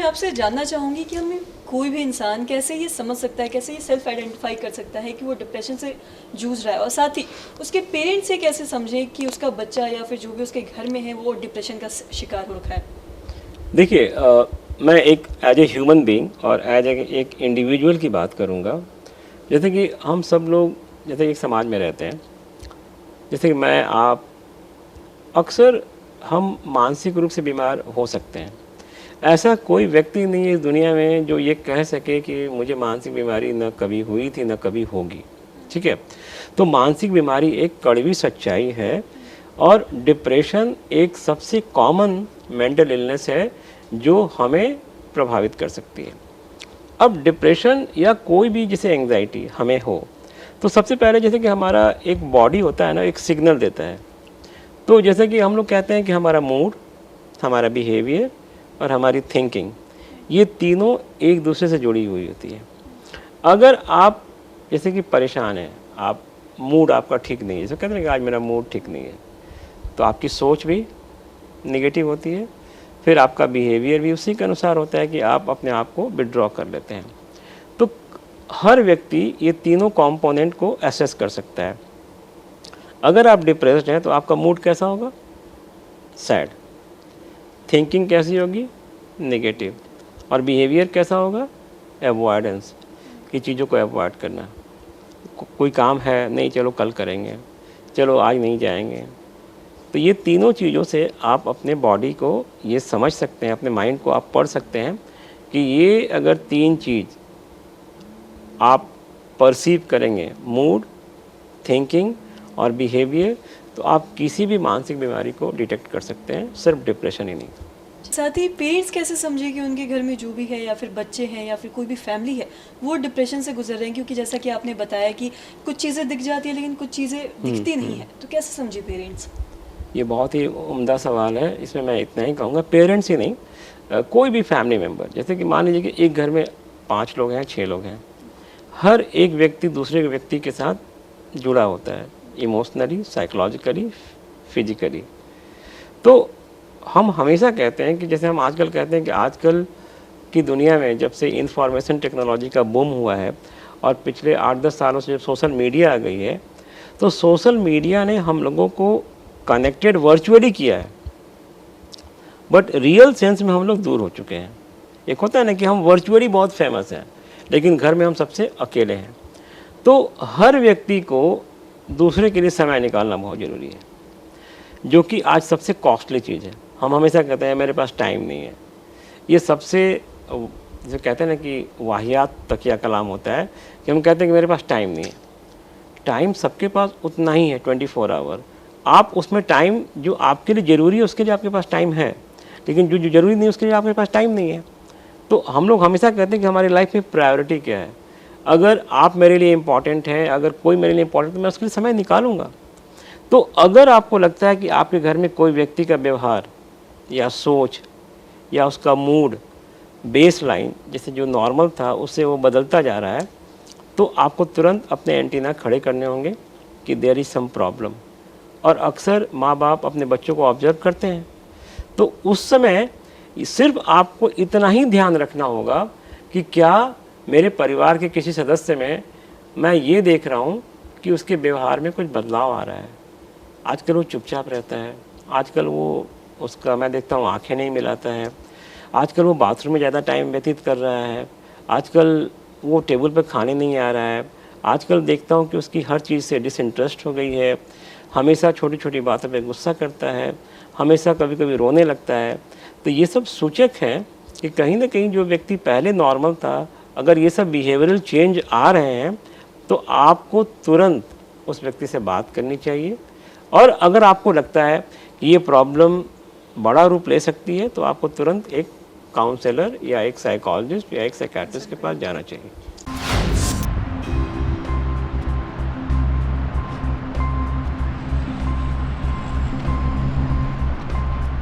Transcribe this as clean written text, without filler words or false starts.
आपसे जानना चाहूँगी कि हमें कोई भी इंसान कैसे ये समझ सकता है, कैसे ये सेल्फ आइडेंटिफाई कर सकता है कि वो डिप्रेशन से जूझ रहा है, और साथ ही उसके पेरेंट्स से कैसे समझें कि उसका बच्चा या फिर जो भी उसके घर में है वो डिप्रेशन का शिकार हो रखा है। देखिए, मैं एक एज ए ह्यूमन बीइंग और एज एक इंडिविजुअल की बात करूँगा। जैसे कि हम सब लोग जैसे एक समाज में रहते हैं, जैसे कि मैं आप अक्सर हम मानसिक रूप से बीमार हो सकते हैं। ऐसा कोई व्यक्ति नहीं है इस दुनिया में जो ये कह सके कि मुझे मानसिक बीमारी न कभी हुई थी न कभी होगी। ठीक है, तो मानसिक बीमारी एक कड़वी सच्चाई है और डिप्रेशन एक सबसे कॉमन मेंटल इलनेस है जो हमें प्रभावित कर सकती है। अब डिप्रेशन या कोई भी जैसे एंग्जाइटी हमें हो तो सबसे पहले जैसे कि हमारा एक बॉडी होता है ना, एक सिग्नल देता है। तो जैसे कि हम लोग कहते हैं कि हमारा मूड, हमारा बिहेवियर और हमारी थिंकिंग, ये तीनों एक दूसरे से जुड़ी हुई होती है। अगर आप जैसे कि परेशान हैं, आप मूड आपका ठीक नहीं है, जैसे कहते हैं कि आज मेरा मूड ठीक नहीं है, तो आपकी सोच भी नेगेटिव होती है, फिर आपका बिहेवियर भी उसी के अनुसार होता है कि आप अपने आप को विड्रॉ कर लेते हैं। तो हर व्यक्ति ये तीनों कंपोनेंट को एसेस कर सकता है। अगर आप डिप्रेस्ड हैं तो आपका मूड कैसा होगा? सैड। थिंकिंग कैसी होगी? नेगेटिव। और बिहेवियर कैसा होगा? एवॉइडेंस, की चीज़ों को अवॉइड करना। कोई काम है, नहीं चलो कल करेंगे, चलो आज नहीं जाएंगे। तो ये तीनों चीज़ों से आप अपने बॉडी को ये समझ सकते हैं, अपने माइंड को आप पढ़ सकते हैं कि ये अगर तीन चीज़ आप परसीव करेंगे, मूड, थिंकिंग और बिहेवियर, तो आप किसी भी मानसिक बीमारी को डिटेक्ट कर सकते हैं, सिर्फ डिप्रेशन ही नहीं। साथ ही पेरेंट्स कैसे समझे कि उनके घर में जो भी है या फिर बच्चे हैं या फिर कोई भी फैमिली है वो डिप्रेशन से गुजर रहे हैं, क्योंकि जैसा कि आपने बताया कि कुछ चीज़ें दिख जाती है लेकिन कुछ चीज़ें दिखती नहीं है, तो कैसे समझे पेरेंट्स? ये बहुत ही उम्दा सवाल है। इसमें मैं इतना ही कहूँगा, पेरेंट्स ही नहीं, कोई भी फैमिली मेम्बर, जैसे कि मान लीजिए कि एक घर में 5 लोग हैं, 6 लोग हैं, हर एक व्यक्ति दूसरे व्यक्ति के साथ जुड़ा होता है, इमोशनली, साइकोलॉजिकली, फिजिकली। तो हम हमेशा कहते हैं कि जैसे हम आजकल कहते हैं कि आजकल की दुनिया में जब से इंफॉर्मेशन टेक्नोलॉजी का बूम हुआ है और पिछले 8-10 सालों से जब सोशल मीडिया आ गई है, तो सोशल मीडिया ने हम लोगों को कनेक्टेड वर्चुअली किया है, बट रियल सेंस में हम लोग दूर हो चुके हैं। एक होता है ना कि हम वर्चुअली बहुत फेमस हैं लेकिन घर में हम सबसे अकेले हैं। तो हर व्यक्ति को दूसरे के लिए समय निकालना बहुत ज़रूरी है, जो कि आज सबसे कॉस्टली चीज़ है। हम हमेशा कहते हैं मेरे पास टाइम नहीं है। ये सबसे जो कहते हैं ना कि वाहियात तकिया कलाम होता है कि हम कहते हैं कि मेरे पास टाइम नहीं है। टाइम सबके पास उतना ही है, 24 आवर। आप उसमें टाइम जो आपके लिए ज़रूरी है उसके लिए आपके पास टाइम है, लेकिन जो ज़रूरी नहीं उसके लिए आपके पास टाइम नहीं है। तो हम लोग हमेशा कहते हैं कि हमारी लाइफ में प्रायोरिटी क्या है। अगर आप मेरे लिए इम्पॉर्टेंट हैं, अगर कोई मेरे लिए इम्पॉर्टेंट, तो मैं उसके लिए समय निकालूंगा। तो अगर आपको लगता है कि आपके घर में कोई व्यक्ति का व्यवहार या सोच या उसका मूड बेस लाइन जैसे जो नॉर्मल था उससे वो बदलता जा रहा है, तो आपको तुरंत अपने एंटीना खड़े करने होंगे कि देयर इज़ सम प्रॉब्लम। और अक्सर माँ बाप अपने बच्चों को ऑब्जर्व करते हैं, तो उस समय सिर्फ आपको इतना ही ध्यान रखना होगा कि क्या मेरे परिवार के किसी सदस्य में मैं ये देख रहा हूँ कि उसके व्यवहार में कुछ बदलाव आ रहा है। आजकल वो चुपचाप रहता है, आजकल वो उसका मैं देखता हूँ आंखें नहीं मिलाता है, आजकल वो बाथरूम में ज़्यादा टाइम व्यतीत कर रहा है, आजकल वो टेबल पर खाने नहीं आ रहा है, आजकल देखता हूँ कि उसकी हर चीज़ से डिसइंटरेस्ट हो गई है, हमेशा छोटी छोटी बातों पे गुस्सा करता है, हमेशा कभी कभी रोने लगता है। तो ये सब सूचक हैं कि कहीं ना कहीं जो व्यक्ति पहले नॉर्मल था, अगर ये सब बिहेवियरल चेंज आ रहे हैं तो आपको तुरंत उस व्यक्ति से बात करनी चाहिए। और अगर आपको लगता है कि ये प्रॉब्लम बड़ा रूप ले सकती है तो आपको तुरंत एक काउंसलर या एक साइकोलॉजिस्ट या एक साइकियाट्रिस्ट के पास जाना चाहिए।